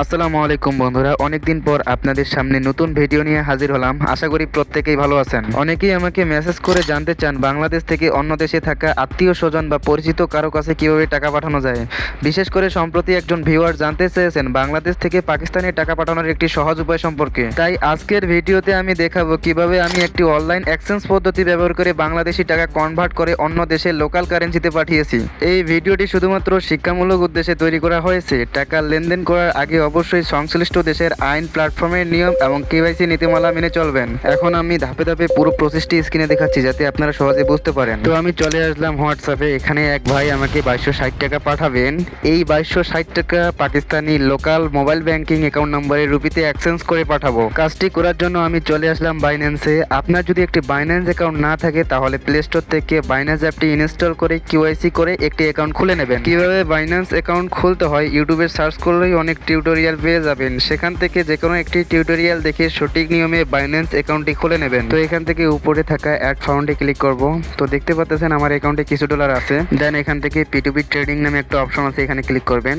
আসসালামু আলাইকুম বন্ধুরা, অনেকদিন পর আপনাদের সামনে নতুন ভিডিও নিয়ে হাজির হলাম। আশা করি প্রত্যেকেই ভালো আছেন। অনেকেই আমাকে মেসেজ করে জানতে চান বাংলাদেশ থেকে অন্য দেশে থাকা আত্মীয় স্বজন বা পরিচিত কারো কাছে কিভাবে টাকা পাঠানো যায়। বিশেষ করে সম্প্রতি একজন ভিউয়ার জানতে চেয়েছেন বাংলাদেশ থেকে পাকিস্তানে টাকা পাঠানোর একটি সহজ উপায় সম্পর্কে। তাই আজকের ভিডিওতে আমি দেখাবো কিভাবে আমি একটি অনলাইন এক্সচেঞ্জ পদ্ধতি ব্যবহার করে বাংলাদেশি টাকা কনভার্ট করে অন্য দেশের লোকাল কারেন্সিতে পাঠিয়েছি। এই ভিডিওটি শুধুমাত্র শিক্ষামূলক উদ্দেশ্যে তৈরি করা হয়েছে। টাকা লেনদেন করার আগে অবশ্যই সংশ্লিষ্ট দেশের আইন, প্ল্যাটফর্মের নিয়ম এবং কেওয়াইসি নীতিমালা মেনে চলবেন। এখন আমি ধাপে ধাপে পুরো প্রসেসটি স্ক্রিনে দেখাচ্ছি যাতে আপনারা সহজে বুঝতে পারেন। তো আমি চলে আসলাম হোয়াটসঅ্যাপে। এখানে এক ভাই আমাকে 2260 টাকা পাঠাবেন। এই 2260 টাকা Pakistani local mobile banking account নম্বরে রুপিতে এক্সচেঞ্জ করে পাঠাবো। কাজটি করার জন্য আমি চলে আসলাম বাইন্যান্সে। আপনার যদি একটি বাইন্যান্স অ্যাকাউন্ট না থাকে তাহলে প্লে স্টোর থেকে বাইন্যান্স অ্যাপটি ইনস্টল করে কেওয়াইসি করে একটি অ্যাকাউন্ট খুলে নেবেন। কিভাবে বাইন্যান্স অ্যাকাউন্ট খুলতে হয় ইউটিউবে সার্চ করলেই অনেক টিউটোরিয়াল পেয়ে যাবেন। সেখান থেকে যে কোনো একটি টিউটোরিয়াল দেখে সঠিক নিয়মে বাইন্যান্স অ্যাকাউন্টটি খুলে নেবেন। তো এখান থেকে উপরে থাকা অ্যাড ফাউন্ডে ক্লিক করব। তো দেখতে পাচ্ছেন আমার অ্যাকাউন্টে কিছু ডলার আছে। দেন এখান থেকে P2P ট্রেডিং নামে একটা অপশন আছে, এখানে ক্লিক করবেন।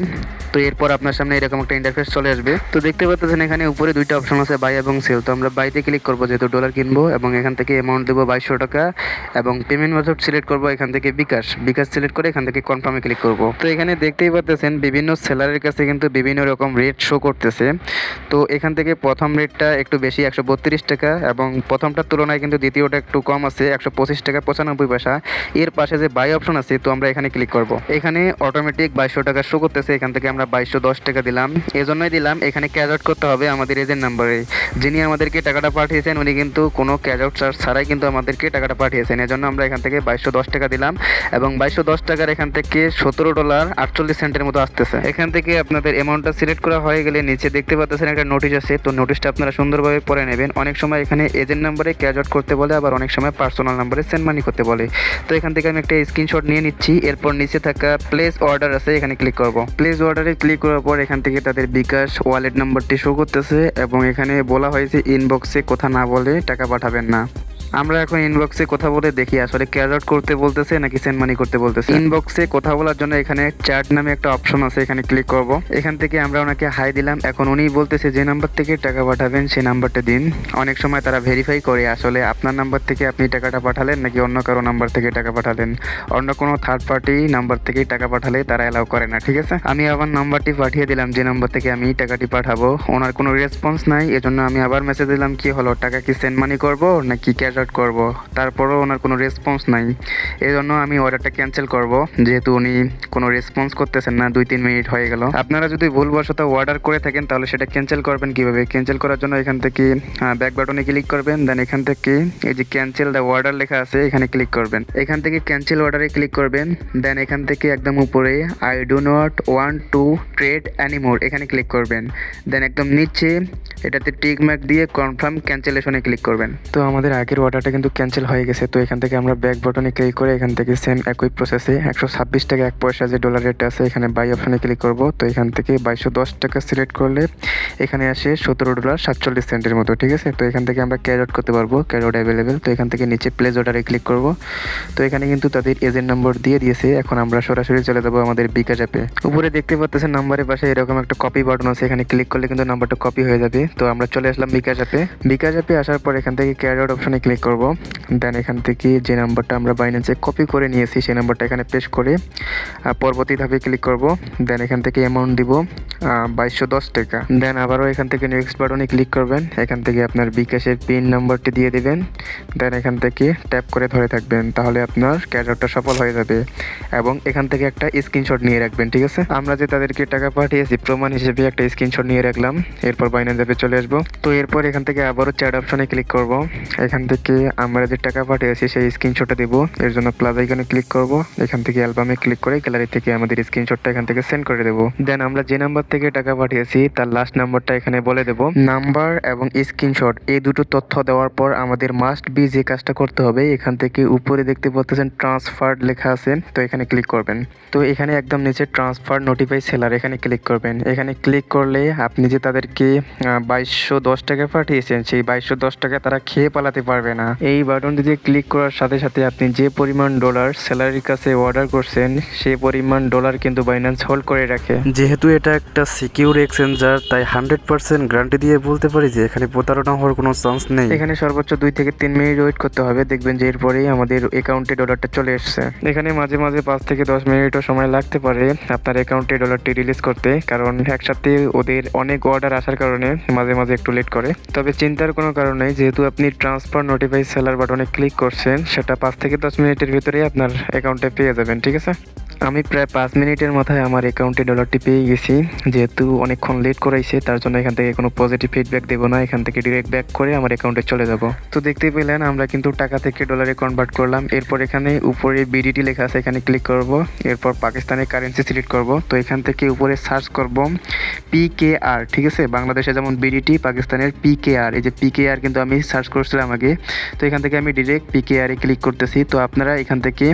তো এরপর আপনার সামনে এরকম একটা ইন্টারফেস চলে আসবে। তো দেখতে পাচ্ছেন এখানে উপরে দুইটা অপশন আছে, বাই এবং সেল। তো আমরা বাইতে ক্লিক করব যেহেতু ডলার কিনবো, এবং এখান থেকে অ্যামাউন্ট দেবো 2200 টাকা এবং পেমেন্ট মেথড সিলেক্ট করব। এখান থেকে বিকাশ সিলেক্ট করে এখান থেকে কনফার্মে ক্লিক করব। তো এখানে দেখতেই পাচ্ছেন বিভিন্ন সেলারের কাছে কিন্তু বিভিন্ন রকম রেট শো করতেছে। তো এখান থেকে প্রথম রেটটা একটু বেশি 132 টাকা এবং প্রথমটার তুলনায় কিন্তু দ্বিতীয়টা একটু কম আছে 125 টাকা 95 পয়সা। এর পাশে যে বাই অপশন আছে, তো আমরা এখানে ক্লিক করব। এখানে অটোমেটিক 2200 টাকা শো করতেছে। এখান থেকে আমরা 2210 টাকা দিলাম। এজন্যই দিলাম, এখানে ক্যাশ আউট করতে হবে আমাদের এজেন্ট নাম্বারে। যিনি আমাদেরকে টাকাটা পাঠিয়েছেন উনি কিন্তু কোনো ক্যাশ আউট চার্জ ছাড়াই কিন্তু আমাদেরকে টাকাটা পাঠিয়েছেন। এজন্য আমরা এখান থেকে 2210 টাকা দিলাম এবং 2210 টাকার এখান থেকে $17.48 মতো আসতেছে। এখান থেকে আপনাদের অ্যামাউন্টটা সিলেক্ট করা হয়ে গেলে নিচে দেখতে পাচ্ছেন একটা নোটিশ আছে। তো নোটিশটা আপনারা সুন্দরভাবে পড়ে নেবেন। অনেক সময় এখানে এজেন্ট নাম্বারে ক্যাশ আউট করতে বলে, আবার অনেক সময় পার্সোনাল নাম্বারে সেন্ড মানি করতে বলে। তো এখান থেকে আমি একটা স্ক্রিনশট নিয়ে নিচ্ছি। এরপর নিচে থাকা প্লেস অর্ডার আছে, এখানে ক্লিক করব। প্লেস অর্ডারে ক্লিক করার পর এখান থেকে তাদের বিকাশ ওয়ালেট নাম্বারটি শো করতেছে এবং এখানে বলা হয়েছে ইনবক্সে কথা না বলে টাকা পাঠাবেন না। আমরা এখন ইনবক্সে কথা বলে দেখি আসলে ক্যাশ আউট করতে বলতেছে নাকি সেন্ড মানি করতে বলতেছে। ইনবক্সে কথা বলার জন্য এখানে চ্যাট নামে একটা অপশন আছে, এখানে ক্লিক করব। এখান থেকে আমরা ওনাকে হাই দিলাম। এখন উনি বলতেছে যে নাম্বার থেকে টাকা পাঠাবেন সেই নাম্বারটা দিন। অনেক সময় তারা ভেরিফাই করে আসলে আপনার নাম্বার থেকে আপনি টাকাটা পাঠালেন নাকি অন্য কারো নাম্বার থেকে টাকা পাঠালেন। অন্য কোনো থার্ড পার্টি নাম্বার থেকে টাকা পাঠালে তারা অ্যালাউ করে না, ঠিক আছে। আমি আবার নাম্বারটি পাঠিয়ে দিলাম যে নাম্বার থেকে আমি টাকাটি পাঠাবো। ওনার কোনো রেসপন্স নাই, এজন্য আমি আবার মেসেজ দিলাম কি হলো, টাকা কি সেন্ড মানি করব নাকি ক্যাশ আউট করব। তারপরও ওনার কোনো রেসপন্স নাই, এই জন্য আমি অর্ডারটা ক্যান্সেল করব। যেহেতু উনি কোনো রেসপন্স করতেছেন না, 2-3 মিনিট হয়ে গেল। আপনারা যদি ভুলবশত অর্ডার করে থাকেন তাহলে সেটা ক্যান্সেল করবেন কিভাবে। ক্যান্সেল করার জন্য এখান থেকে ব্যাক বাটনে ক্লিক করবেন। দেন এখান থেকে এই যে ক্যান্সেল দ্য অর্ডার লেখা আছে, এখানে ক্লিক করবেন। এখান থেকে ক্যান্সেল অর্ডারে ক্লিক করবেন। দেন এখান থেকে একদম উপরে I do not want to trade anymore, এখানে ক্লিক করবেন। দেন একদম নিচে এটাতে টিক মার্ক দিয়ে কনফার্ম ক্যান্সেলেশনে ক্লিক করবেন। তো আমাদের আগের অর্ডারটা কিন্তু ক্যান্সেল হয়ে গেছে। তো এখান থেকে আমরা ব্যাক বাটনে ক্লিক করে এখান থেকে সেম একই প্রসেসে 126 টাকা 1 পয়সা যে ডলার রেট আছে এখানে বাই অপশনে ক্লিক করব। তো এখান থেকে 2210 টাকা সিলেক্ট করলে এখানে আসে $17.47 মতো, ঠিক আছে। তো এখান থেকে আমরা ক্যাশ আউট করতে পারবো, ক্যাশ আউট অ্যাভেলেবেল। তো এখান থেকে নিচে প্লেস অর্ডারে ক্লিক করব। তো এখানে কিন্তু তাদের এজেন্ট নম্বর দিয়ে দিয়েছে। এখন আমরা সরাসরি চলে যাবো আমাদের বিকাশ অ্যাপে। উপরে দেখতে পাচ্ছেন নাম্বারের পাশে এরকম একটা কপি বাটন আছে, এখানে ক্লিক করলে কিন্তু নাম্বারটা কপি হয়ে যাবে। তো আমরা চলে আসলাম বিকাশ অ্যাপে। বিকাশ অ্যাপে আসার পর এখান থেকে ক্যাশ আউট অপশনে ক্লিক করব। দেন এখান থেকে যে নাম্বারটা আমরা বাইন্যান্সে কপি করে নিয়েছি সেই নাম্বারটা এখানে পেস্ট করে পরবর্তী ধাপে ক্লিক করব। দেন এখান থেকে অ্যামাউন্ট দিব 2210 টাকা। দেন আবারও এখান থেকে নেক্সট বাটনে ক্লিক করবেন। এখান থেকে আপনার বিকাশের পিন নাম্বারটি দিয়ে দিবেন। দেন এখান থেকে ট্যাপ করে ধরে থাকবেন, তাহলে আপনার ক্যাশ আউটটা সফল হয়ে যাবে। এবং এখান থেকে একটা স্ক্রিনশট নিয়ে রাখবেন, ঠিক আছে। আমরা যে তাদেরকে টাকা পাঠিয়েছি প্রমাণ হিসেবে একটা স্ক্রিনশট নিয়ে রাখলাম। এরপর বাইন্যান্স অ্যাপে চলে আসবো। তো এরপর এখান থেকে আবারও চ্যাট অপশনে ক্লিক করব। এখান থেকে আমরা যে টাকা পাঠিয়েছি সেই স্ক্রিনশটটা দেব। এর জন্য প্লাস আইকনে ক্লিক করব। এখান থেকে অ্যালবামে ক্লিক করে গ্যালারি থেকে আমাদের স্ক্রিনশটটা এখান থেকে সেন্ড করে দেব। দেন আমরা যে নাম্বার থেকে টাকা পাঠিয়েছি তার লাস্ট নাম্বারটা এখানে বলে দেব। নাম্বার এবং স্ক্রিনশট এই দুটো তথ্য দেওয়ার পর আমাদের মাস্ট বি যে কাজটা করতে হবে, এখান থেকে উপরে দেখতে পাচ্ছেন ট্রান্সফার লেখা আছে, তো এখানে ক্লিক করবেন। তো এখানে একদম নিচে ট্রান্সফার নোটিফাই সেলার, এখানে ক্লিক করবেন। এখানে ক্লিক করলে আপনি যে তাদেরকে 2210 টাকা পাঠিয়েছেন সেই 2210 টাকা তারা খেয়ে পালাতে পারবে না। না। এই বাটনটিতে ক্লিক করার সাথে সাথে আপনি যে পরিমাণ ডলার সেলারির কাছে অর্ডার করছেন সেই পরিমাণ ডলার কিন্তু বাইন্যান্স হোল্ড করে রাখে। যেহেতু এটা একটা সিকিউর এক্সচেঞ্জার, তাই 100% গ্যারান্টি দিয়ে বলতে পারি যে এখানে প্রতারণা হওয়ার কোনো চান্স নেই। এখানে সর্বোচ্চ 2 থেকে 3 মিনিট ওয়েট করতে হবে, দেখবেন যে এরপরেই আমাদের অ্যাকাউন্টে ডলারটা চলে এসেছে। এখানে মাঝে মাঝে 5 থেকে 10 মিনিটও সময় লাগতে পারে আপনার অ্যাকাউন্টে ডলারটি রিলিজ করতে, কারণ একসাথে ওদের অনেক অর্ডার আসার কারণে মাঝে মাঝে একটু লেট করে। তবে চিন্তার কোনো কারণ নেই, যেহেতু আপনি ট্রান্সফার নোটিফাই সেলার বাটনে ক্লিক করছেন, সেটা 5 থেকে 10 মিনিটের ভিতরেই আপনার অ্যাকাউন্টে পেয়ে যাবেন। ঠিক আছে, আমি প্রায় 5 মিনিটের মাথায় আমার অ্যাকাউন্টে ডলারটি পেয়ে গেছি। যেহেতু অনেকক্ষণ লেট করাইছে, তার জন্য এখান থেকে কোনো পজিটিভ ফিডব্যাক দেবো না, এখান থেকে ডিরেক্ট ব্যাক করে আমার অ্যাকাউন্টে চলে যাব। তো দেখতেই পেলেন আমরা কিন্তু টাকা থেকে ডলারে কনভার্ট করলাম। এরপর এখানে উপরে বিডিটি লেখা আছে, এখানে ক্লিক করব। এরপর পাকিস্তানের কারেন্সি সিলেক্ট করব। তো এখান থেকে উপরে সার্চ করব PKR। ঠিক আছে, বাংলাদেশে যেমন বিডিটি, পাকিস্তানের PKR। এই যে PKR কিন্তু আমি সার্চ করছিলাম আগে। তো এখান থেকে আমি ডিরেক্ট PKR এ ক্লিক করতেছি। তো আপনারা এখান থেকে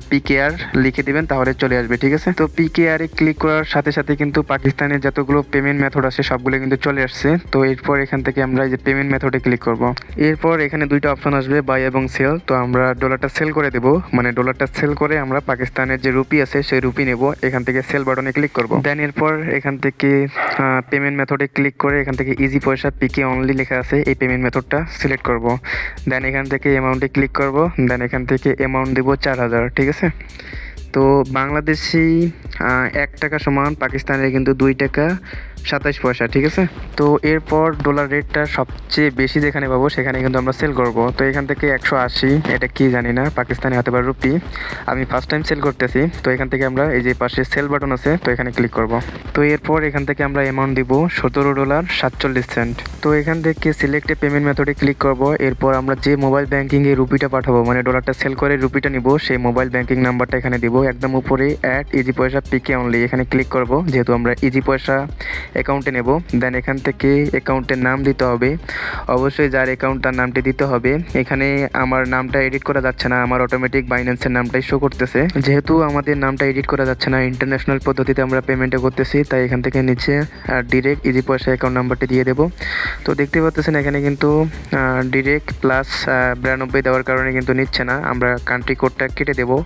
PKR লিখে দিবেন, তাহলে চলে আসবে। ঠিক আছে, তো PKR এ ক্লিক করার সাথে সাথে কিন্তু পাকিস্তানের যতগুলো পেমেন্ট মেথড আছে সবগুলো কিন্তু চলে আসছে। তো এরপর এখান থেকে আমরা এই যে পেমেন্ট মেথডে ক্লিক করব। এরপর এখানে দুইটা অপশন আসবে, বাই এবং সেল। তো আমরা ডলারটা সেল করে দেব, মানে ডলারটা সেল করে আমরা পাকিস্তানের যে রুপি আছে সেই রুপি নেব। এখান থেকে সেল বাটনে ক্লিক করব। দেন এরপর এখান থেকে পেমেন্ট মেথডে ক্লিক করে এখান থেকে ইজি পয়সা পিকে অনলি লেখা আছে, এই পেমেন্ট মেথডটা সিলেক্ট করব। দেন এখান থেকে অ্যামাউন্টে ক্লিক করব। দেন এখান থেকে অ্যামাউন্ট দেব 4000। ঠিক আছে, তো বাংলাদেশি 1 টাকা সমান পাকিস্তানের কিন্তু 2 টাকা 27 পয়সা। ঠিক আছে, তো এরপর ডলার রেটটা সবচেয়ে বেশি যেখানে পাবো সেখানে কিন্তু আমরা সেল করব। তো এখান থেকে 180, এটা কি জানি না, পাকিস্তানি হতে পারে রুপি, আমি ফার্স্ট টাইম সেল করতেছি। তো এখান থেকে আমরা এই যে পাশে সেল বাটন আছে, তো এখানে ক্লিক করব। তো এরপর এখান থেকে আমরা অ্যামাউন্ট দিব $17.47। তো এখান থেকে সিলেক্টে পেমেন্ট মেথডে ক্লিক করব। এরপর আমরা যে মোবাইল ব্যাঙ্কিংয়ে রুপিটা পাঠাবো, মানে ডলারটা সেল করে রুপিটা নিব, সেই মোবাইল ব্যাঙ্কিং নাম্বারটা এখানে দিব। একদম উপরে অ্যাড ইজি পয়সা পিকে অনলি, এখানে ক্লিক করব, যেহেতু আমরা ইজি পয়সা অ্যাকাউন্টে নেব। দেন এখান থেকে অ্যাকাউন্টের নাম দিতে হবে, অবশ্যই যার অ্যাকাউন্ট তার নামটি দিতে হবে। এখানে আমার নামটা এডিট করা যাচ্ছে না, আমার অটোমেটিক বাইন্যান্সের নামটাই শো করতেছে। যেহেতু আমাদের নামটা এডিট করা যাচ্ছে না, ইন্টারন্যাশনাল পদ্ধতিতে আমরা পেমেন্টটা করতেছি, তাই এখান থেকে নিচে ডিরেক্ট ইজি পয়সা অ্যাকাউন্ট নাম্বারটি দিয়ে দেবো। তো দেখতে পাচ্ছেন এখানে কিন্তু ডিরেক্ট +92 দেওয়ার কারণে কিন্তু নিচ্ছে না, আমরা কান্ট্রি কোডটা কেটে দেবো,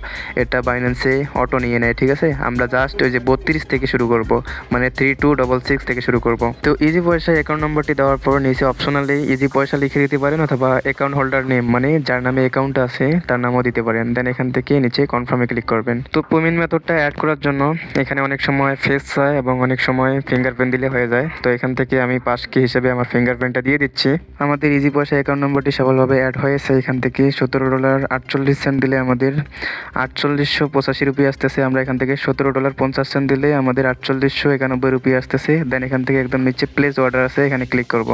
এটা বাইন্যান্সে অটো নিয়ে নেয়। ঠিক আছে, আমরা জাস্ট ওই যে 32 থেকে শুরু করব, মানে 3266 থেকে শুরু করব। তো ইজি পয়সা অ্যাকাউন্ট নম্বরটি দেওয়ার পর নিচে অপশনালি ইজি পয়সা লিখে দিতে পারেন, অথবা অ্যাকাউন্ট হোল্ডার নেম, মানে যার নামে অ্যাকাউন্ট আছে তার নামও দিতে পারেন। দেন এখান থেকে নিচে কনফার্মে ক্লিক করবেন। তো পেমেন্ট মেথডটা অ্যাড করার জন্য এখানে অনেক সময় ফেস চায় এবং অনেক সময় ফিঙ্গারপ্রিন্ট দিলে হয়ে যায়। তো এখান থেকে আমি পাস কি হিসেবে আমার ফিঙ্গারপ্রিন্টটা দিয়ে দিচ্ছি। আমাদের ইজি পয়সা অ্যাকাউন্ট নম্বরটি সফলভাবে অ্যাড হয়েছে। এখান থেকে $17.48 দিলে আমাদের 4885 রুপি আসতেছে। আমরা এখান থেকে $17.50 দিলে আমাদের 4891 রুপি আসতেছে। দেন এখান থেকে একদম নিচে প্লেস অর্ডার আছে, এখানে ক্লিক করব।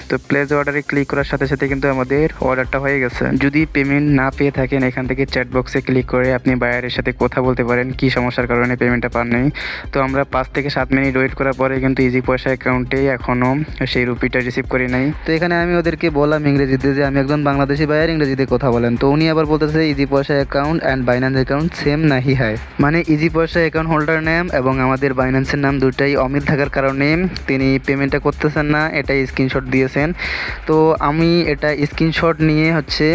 তো প্লেস অর্ডারে ক্লিক করার সাথে সাথে কিন্তু আমাদের অর্ডারটা হয়ে গেছে। যদি পেমেন্ট না পেয়ে থাকেন, এখান থেকে চ্যাট বক্সে ক্লিক করে আপনি বায়ারের সাথে কথা বলতে পারেন কি সমস্যার কারণে পেমেন্টটা পান নাই। তো আমরা 5 থেকে 7 মিনিট ওয়েট করার পরে কিন্তু ইজি পয়সা অ্যাকাউন্টে এখনও সেই রুপিটা রিসিভ করি নাই। তো এখানে আমি ওদেরকে বললাম ইংরেজিতে যে আমি একজন বাংলাদেশি বায়ার, ইংরেজিতে কথা বলেন। তো উনি আবার বলতেছে ইজি পয়সা account and Binance account same নাহি হয়, মানে ইজি পয়সা অ্যাকাউন্ট হোল্ডার নেম এবং আমাদের বাইন্যান্সের নাম দুটাই অমিল থাকার কারণে তিনি পেমেন্টটা করতেছেন না, এটাই স্ক্রিনশট দিয়েছেন। তো আমি এটা স্ক্রিনশট নিয়ে হচ্ছে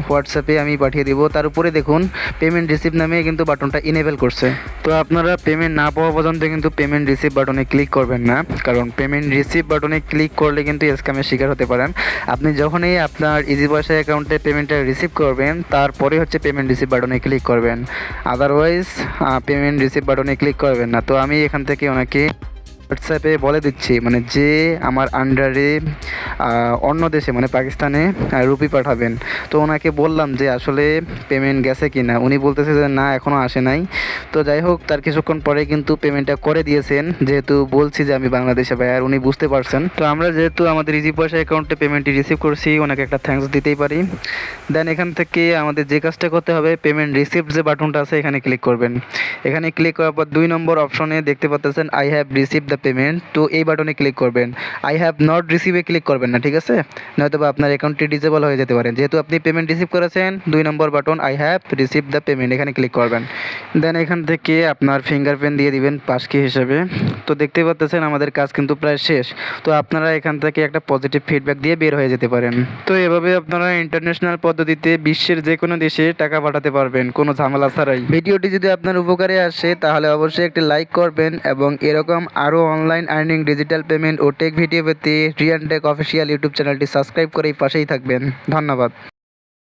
হোয়াটসঅ্যাপে আমি পাঠিয়ে দিব। তার উপরে দেখুন পেমেন্ট রিসিভ নামে কিন্তু বাটনটা ইনেবল করছে। তো আপনারা পেমেন্ট না পাওয়া পর্যন্ত কিন্তু পেমেন্ট রিসিভ বাটনে ক্লিক করবেন না, কারণ পেমেন্ট রিসিভ বাটনে ক্লিক করলে কিন্তু স্ক্যামের শিকার হতে পারেন। আপনি যখনই আপনার ইজি পয়সা অ্যাকাউন্টে পেমেন্টটা রিসিভ করবেন, তারপরে হচ্ছে পেমেন্ট রিসিভ বাটনে ক্লিক করবেন, আদারওয়াইজ পেমেন্ট রিসিভ বাটনে ক্লিক করবেন না। তো আমি এখান থেকে ওনাকে হোয়াটসঅ্যাপে বলে দিচ্ছি, মানে যে আমার আন্ডারে অন্য দেশে মানে পাকিস্তানে রুপি পাঠাবেন। তো ওনাকে বললাম যে আসলে পেমেন্ট গেছে কি না, উনি বলতেছে যে না এখনও আসে নাই। তো যাই হোক, তার কিছুক্ষণ পরে কিন্তু পেমেন্টটা করে দিয়েছেন, যেহেতু বলছি যে আমি বাংলাদেশে আর উনি বুঝতে পারছেন। তো আমরা যেহেতু আমাদের ইজি পয়সা অ্যাকাউন্টে পেমেন্টটি রিসিভ করছি, ওনাকে একটা থ্যাঙ্কস দিতেই পারি। দেন এখান থেকে আমাদের যে কাজটা করতে হবে, পেমেন্ট রিসিপ্ট যে বাটনটা আছে এখানে ক্লিক করবেন। এখানে ক্লিক করার পর 2 নম্বর অপশনে দেখতে পাচ্ছেন I have received the payment, তো এই বাটনে ক্লিক করবেন। আই হ্যাভ নট রিসিভে ক্লিক করবেন না, ঠিক আছে? নয়তো বা আপনার অ্যাকাউন্টটি ডিসেবল হয়ে যেতে পারে। যেহেতু আপনি পেমেন্ট রিসিভ করেছেন, 2 number button I have receive the payment, এখানে ক্লিক করবেন। দেন এখান থেকে আপনার ফিঙ্গারপ্রিন্ট দিয়ে দিবেন পাসকি হিসেবে। তো দেখতে পাচ্ছেন আমাদের কাজ কিন্তু প্রায় শেষ। তো আপনারা এখান থেকে একটা পজিটিভ ফিডব্যাক দিয়ে বের হয়ে যেতে পারেন। তো এভাবে আপনারা ইন্টারন্যাশনাল পদ্ধতিতে বিশ্বের যে কোনো দেশে টাকা পাঠাতে পারবেন কোনো ঝামেলা ছাড়াই। ভিডিওটি যদি আপনার উপকারে আসে তাহলে অবশ্যই একটি লাইক করবেন এবং এরকম আরও অনলাইন আর্নিং, ডিজিটাল পেমেন্ট ও টেক ভিডিও পেতে রিয়ান টেক অফিসিয়াল ইউটিউব চ্যানেলটি সাবস্ক্রাইব করে পাশেই থাকবেন। ধন্যবাদ।